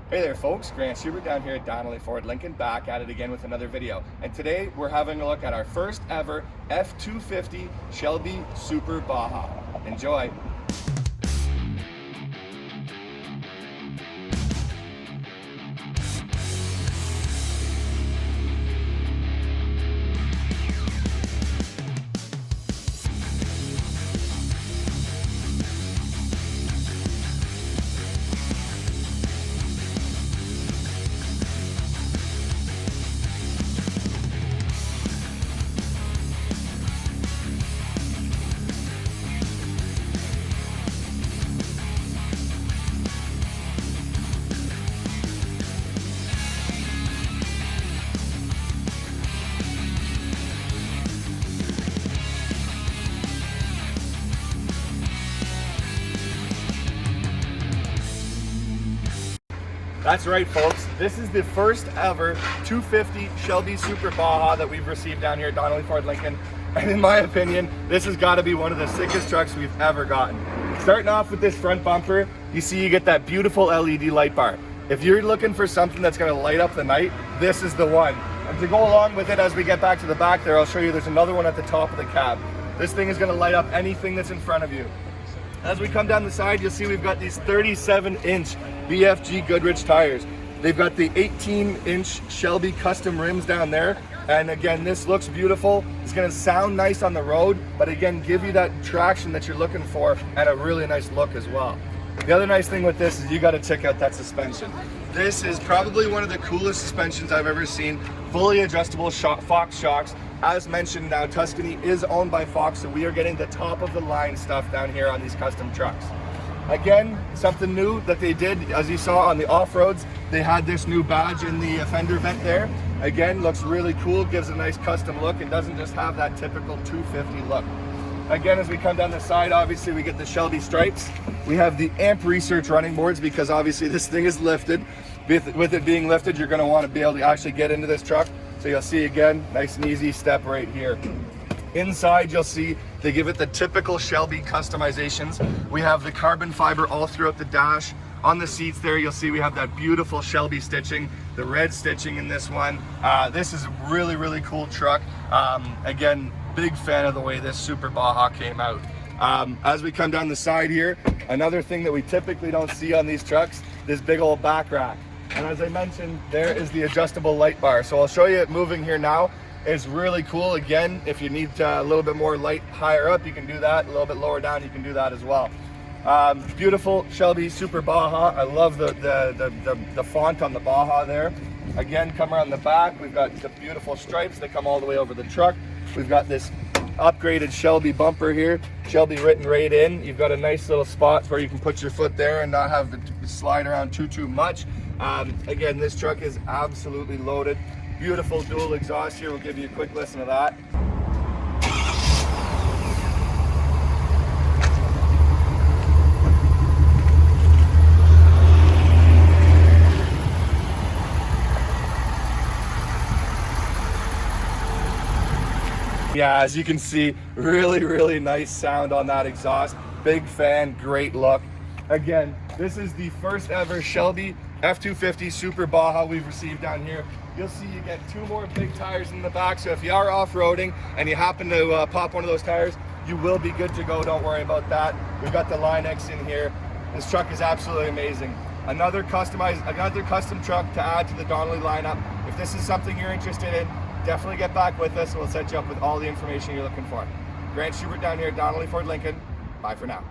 Hey there folks, Grant Schubert down here at Donnelly Ford Lincoln, back at it again with another video. And today we're having a look at our first ever F-250 Shelby Super Baja. Enjoy! That's right folks, this is the first ever 250 Shelby Super Baja that we've received down here at Donnelly Ford Lincoln. And in my opinion, this has got to be one of the sickest trucks we've ever gotten. Starting off with this front bumper, you see you get that beautiful LED light bar. If you're looking for something that's going to light up the night, this is the one. And to go along with it as we get back to the back there, I'll show you there's another one at the top of the cab. This thing is going to light up anything that's in front of you. As we come down the side, you'll see we've got these 37-inch BFG Goodrich tires. They've got the 18-inch Shelby custom rims down there. And again, this looks beautiful. It's gonna sound nice on the road, but again, give you that traction that you're looking for and a really nice look as well. The other nice thing with this is you gotta check out that suspension. This is probably one of the coolest suspensions I've ever seen. Fully adjustable Fox shocks. As mentioned, now Tuscany is owned by Fox, so we are getting the top of the line stuff down here on these custom trucks. Again, something new that they did, as you saw on the off-roads, they had this new badge in the fender vent there. Again, looks really cool, gives a nice custom look, and doesn't just have that typical 250 look. Again, as we come down the side, obviously we get the Shelby stripes. We have the amp research running boards because obviously this thing is lifted. With it being lifted, you're going to want to be able to actually get into this truck. So you'll see again, nice and easy step right here. Inside, you'll see they give it the typical Shelby customizations. We have the carbon fiber all throughout the dash. On the seats there, you'll see we have that beautiful Shelby stitching, the red stitching in this one. This is a really, really cool truck. Again, big fan of the way this Super Baja came out. As we come down the side here, another thing that we typically don't see on these trucks, this big old back rack. And as I mentioned, there is the adjustable light bar. So I'll show you it moving here now. It's really cool. Again, if you need a little bit more light higher up, you can do that. A little bit lower down, you can do that as well. Beautiful Shelby Super Baja. I love the font on the Baja there. Again, come around the back. We've got the beautiful stripes that come all the way over the truck. We've got this upgraded Shelby bumper here. Shelby written right in. You've got a nice little spot where you can put your foot there and not have to slide around too much. Again, this truck is absolutely loaded. Beautiful dual exhaust here. We'll give you a quick listen to that. Yeah, as you can see, really nice sound on that exhaust. Big fan, great look. Again, this is the first ever Shelby F-250 Super Baja we've received down here. You'll see you get two more big tires in the back, so if you are off-roading and you happen to pop one of those tires, you will be good to go. Don't worry about that. We've got the Line X in here. This truck is absolutely amazing. Another custom truck to add to the Donnelly lineup. If this is something you're interested in, definitely get back with us and we'll set you up with all the information you're looking for. Grant Schubert down here at Donnelly Ford Lincoln. Bye for now.